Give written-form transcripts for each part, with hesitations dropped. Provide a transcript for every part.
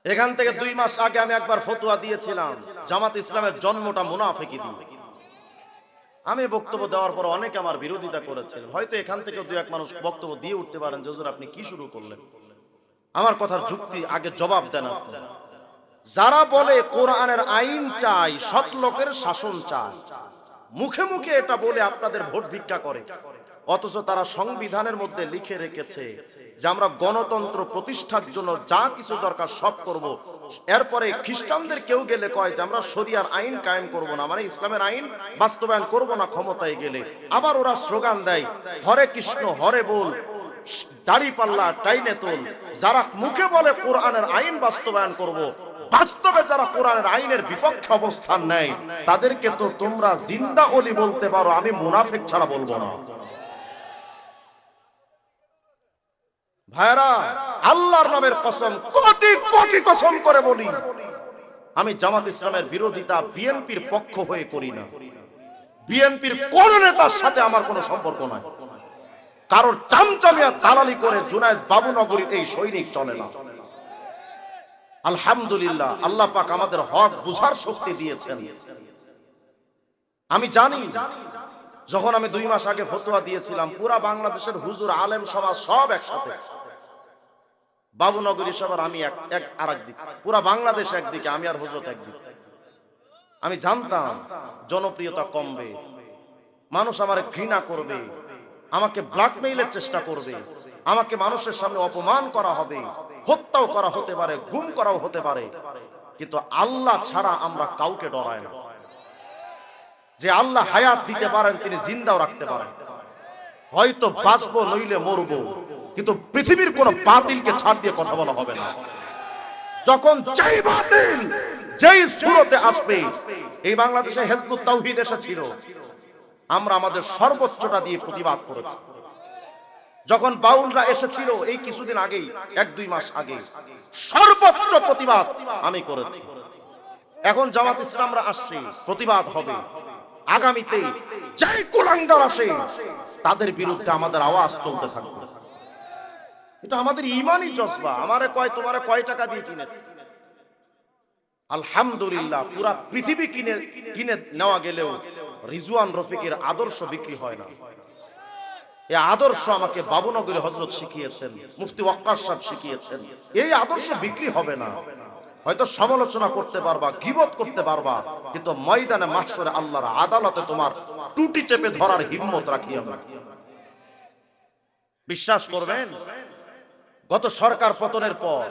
এখান থেকে 2 মাস আগে আমি একবার ফতোয়া দিয়েছিলাম, জামাত ইসলামের জন্মটা মুনাফিকি দিয়ে। আমি বক্তব্য দেওয়ার পর অনেকে আমার বিরোধিতা করেছেন। হয়তো এখান থেকে 2-1 মানুষ বক্তব্য দিয়ে উঠতে পারেন যে হুজুর আপনি কি শুরু করলেন। আমার কথার যুক্তি আগে জবাব দেন আপনি। যারা বলে কোরআনের আইন চাই, সৎ লোকের শাসন চাই, মুখে মুখে এটা বলে আপনাদের ভোট ভিক্ষা করে, অথচ তারা সংবিধানের মধ্যে লিখে রেখেছে যে আমরা গণতন্ত্র প্রতিষ্ঠার জন্য যা কিছু দরকার সব করব। এরপরে খ্রিস্টানদের কেউ গেলে কয় যে আমরা শরিয়ার আইন কায়েম করব না, মানে ইসলামের আইন বাস্তবায়ন করব না ক্ষমতায় গেলে। আবার ওরা স্লোগান দেয় হরে কৃষ্ণ হরে বল, দাড়ি পাল্লা টাইনে তোল। যারা মুখে বলে কোরআনের আইন বাস্তবায়ন করব, বাস্তবে যারা কোরআনের আইনের বিপক্ষে অবস্থান নেয় তাদেরকে তো তোমরা জিন্দা ওলি বলতে পারো, আমি মুনাফিক ছাড়া বলবো না। ভাইরা, আল্লাহর নামের কসম, কোটি কোটি কসম করে বলি, আমি জামাত ইসলামের বিরোধিতা বিএনপির পক্ষ হয়ে করি না। বিএনপির কোন নেতার সাথে আমার কোনো সম্পর্ক নাই। কারোর চামচামিয়া দালালি করে জুনায়েদ বাবুনগরীর এই সৈনিক চলে না। আলহামদুলিল্লাহ, আল্লাহ পাক আমাদের হক বুঝার শক্তি দিয়েছেন। আমি জানি যখন আমি 2 মাস আগে ফতোয়া দিয়েছিলাম, পুরা বাংলাদেশের হুজুর আলেম সমাজ সব একসাথে, বাবুনগরী সবার আমি এক আরেক দিক, পুরা বাংলাদেশ একদিকে, আমি আর হুজরত একদিকে। আমি জানতাম জনপ্রিয়তা কমবে, মানুষ আমারে ঘৃণা করবে, আমাকে ব্ল্যাকমেইলের চেষ্টা করবে, আমাকে মানুষের সামনে অপমান করা হবে, হত্যাও করা হতে পারে, গুম করাও হতে পারে। কিন্তু আল্লাহ ছাড়া আমরা কাউকে ডরাই না। যে আল্লাহ হায়াত দিতে পারেন তিনি জিন্দাও রাখতে পারেন। হয়তো বাঁচবো নইলে মরবো, কিন্তু পৃথিবীর কোন বাতিলকে ছাড় দিয়ে কথা বলা হবে না। যখন যেই বাতিল যেই সুরতে আসবে, এই বাংলাদেশে হিজবুত তাওহীদ এসেছিল, আমরা আমাদের সর্বোচ্চটা দিয়ে প্রতিবাদ করেছি। যখন বাউলরা এসেছিল এই কিছুদিন আগেই, 1-2 মাস আগে, সর্বোচ্চ প্রতিবাদ আমি করেছি। এখন জামাত ইসলামরা আসছে, প্রতিবাদ হবে। আগামীতে যেই কুলাঙ্গার আসে তাদের বিরুদ্ধে আমাদের আওয়াজ চলতে থাকবে। এটা আমাদের ঈমানি জজবা। আমারে কয় তোমারে কয় টাকা দিয়ে কিনেছে? আলহামদুলিল্লাহ, পুরা পৃথিবী কিনে নেওয়া গেলেও রিজওয়ান রফিকের আদর্শ বিক্রি হয় না। এই আদর্শ আমাকে বাবুনগরী হযরত শিখিয়েছেন, মুফতি ওয়াক্কাস সাহেব শিখিয়েছেন। এই আদর্শ বিক্রি হবে না। হয়তো সমালোচনা করতে পারবা, গীবত করতে পারবা, কিন্তু ময়দানে মাহশরে আল্লাহর আদালতে তোমার টুটি চেপে ধরার হিম্মত রাখিও না। বিশ্বাস করবেন, গত সরকার পতনের পর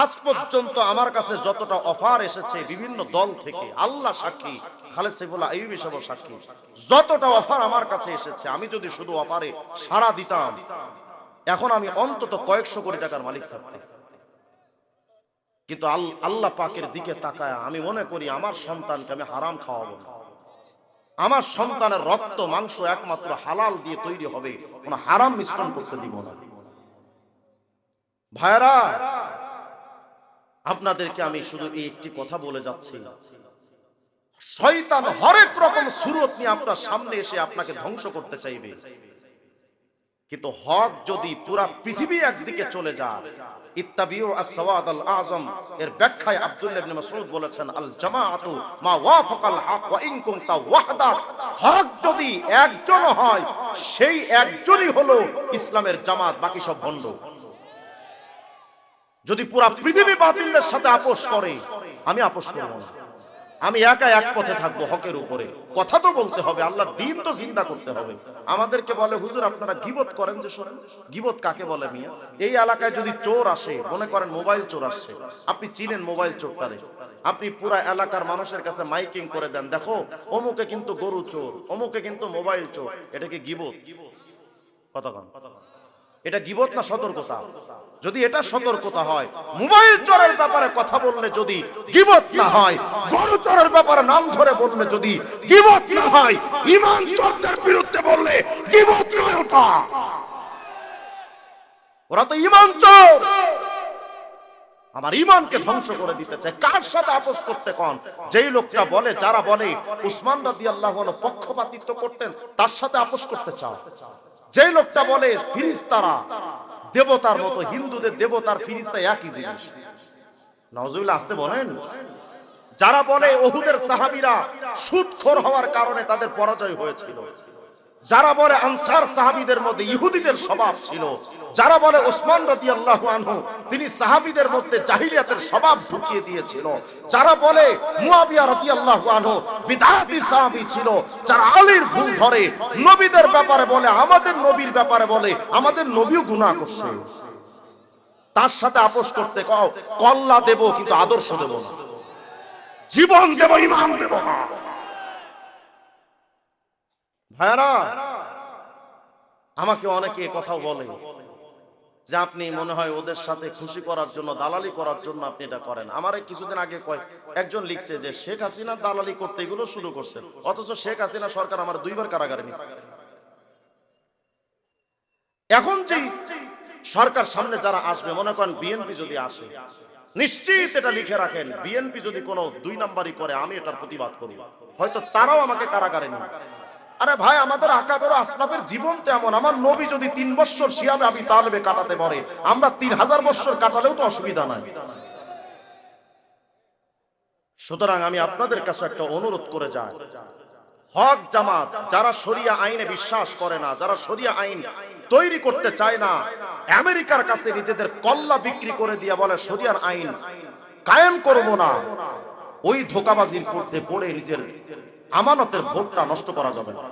আজ পর্যন্ত আমার কাছে যতটা অফার এসেছে বিভিন্ন দল থেকে, আল্লাহ সাক্ষী, খালেদ সাইফুল্লাহ আইয়ুবী সাহেব সাক্ষী, যতটা অফার আমার কাছে এসেছে, আমি যদি শুধু অফারে সাড়া দিতাম, এখন আমি অন্তত কয়েকশো কোটি টাকার মালিক থাকতাম। কিন্তু আল্লাহ পাকের দিকে তাকায় আমি মনে করি আমার সন্তানকে আমি হারাম খাওয়াবো না। আমার সন্তানের রক্ত মাংস একমাত্র হালাল দিয়ে তৈরি হবে, কোনো হারাম মিশ্রণ করতে দিব না। ভাইরা, আপনাদেরকে আমি শুধু এই একটি কথা বলে যাচ্ছি, শয়তান হরেক রকম সুরত নিয়ে আপনার সামনে এসে আপনাকে ধ্বংস করতে চাইবে, কিন্তু হক যদি পুরা পৃথিবী একদিকে চলে যায়, ইত্তাবিউ আস-সাওয়াদ আল-আযম এর ব্যাখ্যায় আব্দুল্লাহ ইবনে মাসউদ বলেছেন, আল জামাআতু মা ওয়াফাকাল হক ওয়া ইন কুনতা ওয়াহদা। হক যদি একজন হয়, সেই একজনই হলো ইসলামের জামাত, বাকি সব ভণ্ড। যদি পুরা পৃথিবী বাতিলদের সাথে আপোষ করে, আমি আপোষ করব না। আমি একা এক পথে থাকবো হকের উপরে। কথা তো বলতে হবে, আল্লাহর দ্বীন তো জিন্দা করতে হবে। আমাদেরকে বলে হুজুর আপনারা গীবত করেন যে, শোনেন গীবত কাকে বলে মিয়া? এই এলাকায় যদি চোর আসে, মনে করেন মোবাইল চোর আসছে, আপনি চিনেন মোবাইল চোরটারে, আপনি পুরা এলাকার মানুষের কাছে মাইকিং করে দেন, দেখো অমুকে কিন্তু গরু চোর, অমুকে কিন্তু মোবাইল চোর, এটা কি গীবত? কথা কন, এটা গীবত না সতর্কতা? যদি এটা সতর্কতা হয়, মোবাইল চোরের ব্যাপারে কথা বললে যদি গীবত না হয়, গরু চোরের ব্যাপারে নাম ধরে বললে যদি গীবত না হয়, ঈমান চোরদের বিরুদ্ধে বললে গীবত নয় ওটা। ওরা তো ঈমান চোর, আমার ঈমানকে ধ্বংস করে দিতে চায়। কার সাথে আপোষ করতে কোন? যেই লোকটা বলে, যারা বলে উসমান রাদিয়াল্লাহু আনহু পক্ষপাতিত্ব করতেন, তার সাথে আপোষ করতে চাও। যে লোকটা বলে ফিরিস্তারা দেবতার মতো, হিন্দুদের দেবতার ফিরিস্তা একই জিনিস, নাউজুবিল্লাহ, আসতে বলেন। যারা বলে উহুদের সাহাবীরা সুদখোর হওয়ার কারণে তাদের পরাজয় হয়েছিল, যারা বলে আনসার সাহাবীদের মধ্যে ইহুদিদের স্বভাব ছিল, যারা বলে ওসমান রাদিয়াল্লাহু আনহু তিনি সাহাবীদের মধ্যে জাহিলিয়াতের স্বভাব ঢুকিয়ে দিয়েছিল, যারা বলে মুয়াবিয়া রাদিয়াল্লাহু আনহু বিদআতি সাহাবী ছিল, যারা আলীর ভুল ধরে, নবীদের ব্যাপারে বলে, আমাদের নবীর ব্যাপারে বলে আমাদের নবীও গুনাহ করছে, তার সাথে আপোষ করতে কও, কল্লা দেব কিন্তু আদর্শ দেব না, জীবন দেব ঈমান দেব না। ভাইরা, আমাকে অনেকে কথাও বলে যে আপনি মনে হয় ওদের সাথে খুশি করার জন্য, দালালি করার জন্য আপনি এটা করেন। আমারে কিছুদিন আগে একজন লিখছে যে শেখ হাসিনা দালালি করতে এগুলো শুরু করছেন, অথচ শেখ হাসিনা সরকার আমার 2 বার কারাগারে নিয়েছে। এখন যে সরকার সামনে যারা আসবে, মনে করেন বিএনপি যদি আসে, নিশ্চিত এটা লিখে রাখেন, বিএনপি যদি কোনো 2 নাম্বারই করে আমি এটার প্রতিবাদ করি, হয়তো তারাও আমাকে কারাগারে নিবে। আরে ভাই, আমাদের আকাবের আসলাফের জীবন তো এমন, আমার নবী যদি 3 বছর সিয়ামে আবি তালেবে কাটাতে পারে, আমরা 3000 বছর কাটালেও তো অসুবিধা নাই। সুতরাং আমি আপনাদের কাছে একটা অনুরোধ করে যাই, হক জামাত যারা শরিয়া আইনে বিশ্বাস করে না, যারা শরিয়া আইন তৈরি করতে চায় না, আমেরিকার কাছে নিজেদের কল্লা বিক্রি করে দিয়ে বলে শরিয়ার আইন কায়েম করব না, ওই ধোঁকাবাজির করতে পড়ে নিজের আমানতের ভোটটা নষ্ট করা যাবে না।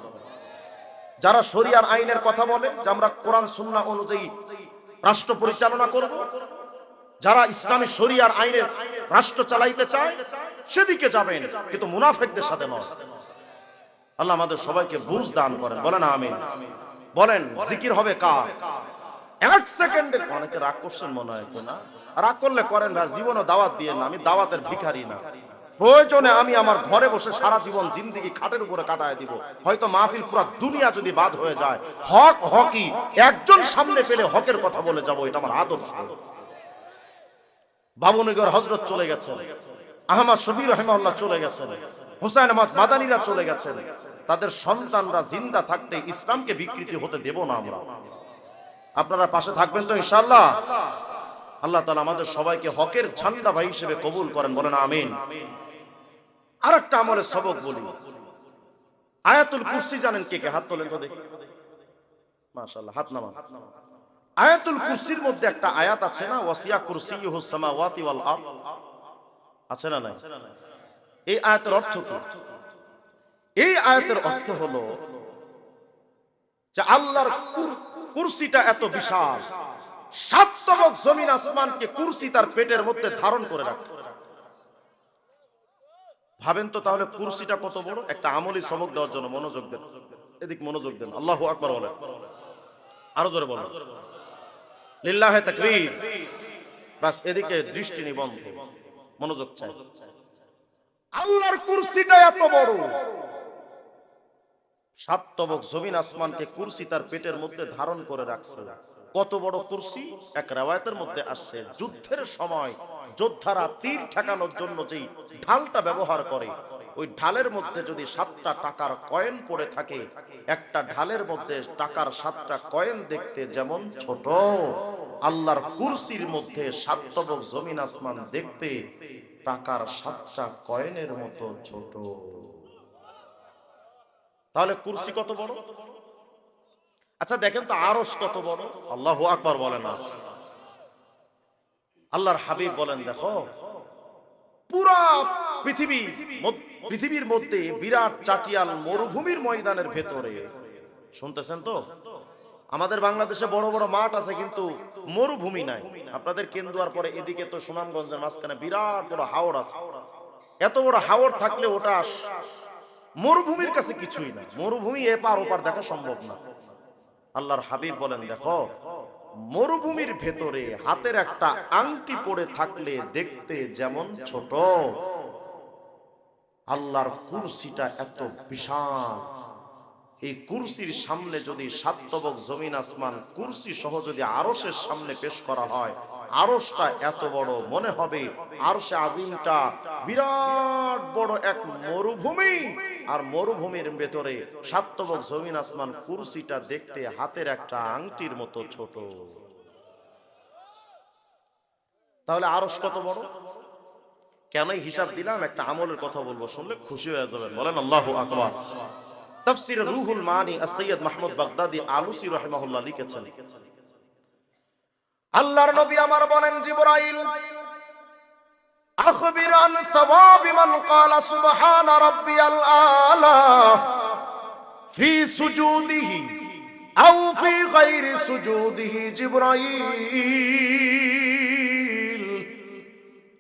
যারা শরিয়ার আইনের কথা বলে যে আমরা কোরআন সুন্নাহ অনুযায়ী রাষ্ট্র পরিচালনা করব, যারা ইসলামী শরিয়ার আইনের রাষ্ট্র চালাইতে চায় সেদিকে যাবেন, কিন্তু মুনাফিকদের সাথে নয়। আল্লাহ আমাদের সবাইকে বুঝ দান করেন, বলেন আমিন। বলেন জিকির হবে কার? 1 সেকেন্ডে অনেকে রাগ করছেন মনে হয় না, রাগ করলে করেন না, জীবনে দাওয়াত দিয়ে না, আমি দাওয়াতের ভিখারি না। প্রয়োজনে আমি আমার ঘরে বসে সারা জীবন জিন্দেগি খাটের উপরে কাটায় দিব, হয়তো মাহফিল পুরো দুনিয়া যদি বাদ হয়ে যায়, হক হকই, একজন সামনে পেলে হকের কথা বলে যাব, এটা আমার আদর্শ। বাবুনগর হযরত চলে গেছেন, আহমদ শফি রাহিমাহুল্লাহ চলে গেছেন, হুসাইন আহমদ মাদানীরা চলে গেছেন, তাদের সন্তানরা জিন্দা থাকতে ইসলামকে বিকৃতি হতে দেব না আমরা। আপনারা পাশে থাকবেন তো ইনশাআল্লাহ? আল্লাহ তাআলা আমাদের সবাইকে হকের ঝান্ডা ভাই হিসেবে কবুল করেন, বলেন আমিন। আরেকটা আমলের সবক বলি, আয়াতুল কুরসি জানেন কে কে? হাত তোলেন তো দেখি, মাশাআল্লাহ, হাত নামান। আয়াতুল কুরসির মধ্যে একটা আয়াত আছে না, ওয়াসিয়া কুরসিয়ুহুস সামাওয়াতি ওয়াল আরদ, আছে না নাই? এই আয়াতের অর্থ কি? এই আয়াতের অর্থ হলো যে আল্লাহর কুরসিটা এত বিশাল, 7 তবক জমিন আসমানকে কুরসি তার পেটের মধ্যে ধারণ করে রাখছে। ভাবেন তো তাহলে কুরসিটা কত বড়। একটা আমলি সবক দেওয়ার জন্য মনোযোগ দেন, এদিক মনোযোগ দেন, আল্লাহু আকবার বলেন, আরো জোরে বলেন, লিল্লাহি তাকবীর। বাস এদিকে দৃষ্টি নিবন্ধ, মনোযোগ চাই। আল্লাহর কুরসিটা এত বড়, 7 তবক জমিন আসমানকে কুরসি তার পেটের মধ্যে ধারণ করে রাখছে। কত বড় কুরসি? এক riwayতের মধ্যে আসছে, যুদ্ধের সময় যোদ্ধারা তীর ঠেকানোর জন্য যেই ঢালটা ব্যবহার করে, ওই ঢালের মধ্যে যদি 7টা টাকার কয়েন পড়ে থাকে, একটা ঢালের মধ্যে টাকার 7টা কয়েন দেখতে যেমন ছোট, আল্লাহর কুরসির মধ্যে 7 তবক জমিন আসমান দেখতে টাকার 7টা কয়েনের মতো ছোট। তাহলে কুরসি কত বড়? আচ্ছা দেখেন তো আরশ কত বড়? আল্লাহু আকবার বলেন না। আল্লাহর হাবিব বলেন, দেখো পুরা পৃথিবীর মধ্যে বিরাট চাটিয়াল মরুভূমির ময়দানের ভেতরে, শুনতেছেন তো, আমাদের বাংলাদেশে বড় বড় মাঠ আছে কিন্তু মরুভূমি নাই। আপনাদের কেন্দুয়ার পরে এদিকে তো সুনামগঞ্জের মাঝখানে বিরাট বড় হাওর আছে। এত বড় হাওর থাকলে ওটা মরুভূমির কাছে কিছুই না, মরুভূমি এপার ওপার দেখা সম্ভব না। আল্লাহর হাবিব বলেন, দেখো মরুভূমির ভেতরে হাতের একটা আংটি পড়ে থাকলে দেখতে যেমন ছোট, আল্লাহর কুরসিটা এত বিশাল। এই কুরসির সামনে যদি 7 তবক জমিন আসমান কুরসি সহ যদি আরশের সামনে পেশ করা হয়, আরশটা এত বড় মনে হবে আরশে আজিমটা বিরাট বড় এক মরুভূমি, আর মরুভূমির ভেতরে 7 তবক জমিন আসমান কুরসিটা দেখতে হাতের একটা আংটির মতো ছোট। তাহলে আরশ কত বড়? কেনই হিসাব দিলাম, একটা আমলের কথা বলবো, শুনলে খুশি হয়ে যাবেন, বলেন আল্লাহু আকবার। তাফসীর রুহুল মানি সৈয়দ মাহমুদ বাগদাদি আলুসি রাহিমাহুল্লাহ লিখেছেন, আল্লাহর নবী আমার বলেন, জিবরাইল আখবির আন সাওয়াবি মান ক্বালা সুবহানা রাব্বিয়াল আলা ফি সুজুদিহি আও ফি গায়রি সুজুদিহি। জিবরাইল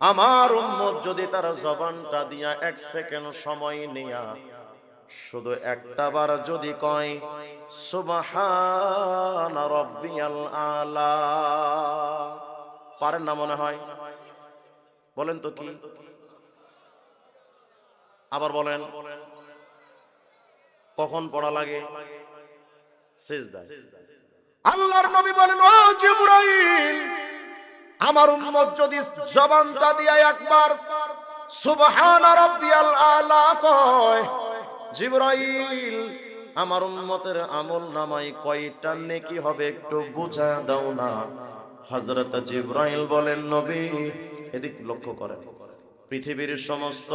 আমার উম্মত যদি তার জবানটা দিয়া 1 সেকেন্ড সময় নিয়া শুধু একটা বার যদি কয় সুবহানা রাব্বিয়াল আলা, পারেন না মনে হয়? বলেন তো কি? আবার বলেন, কখন পড়া লাগে? সিজদায়। আল্লাহর নবী বলেন, ও জিবরাইল আমার উম্মত যদি জবানটা দিয়ে একবার সুবহানা রাব্বিয়াল আলা কয়, জিবরাইল আমার উম্মতের আমল নামায় কয়টা নেকি হবে একটু বুঝা দাও না। হযরত জিবরাইল বলেন, নবী এদিক লক্ষ্য করেন, পৃথিবীর সমস্ত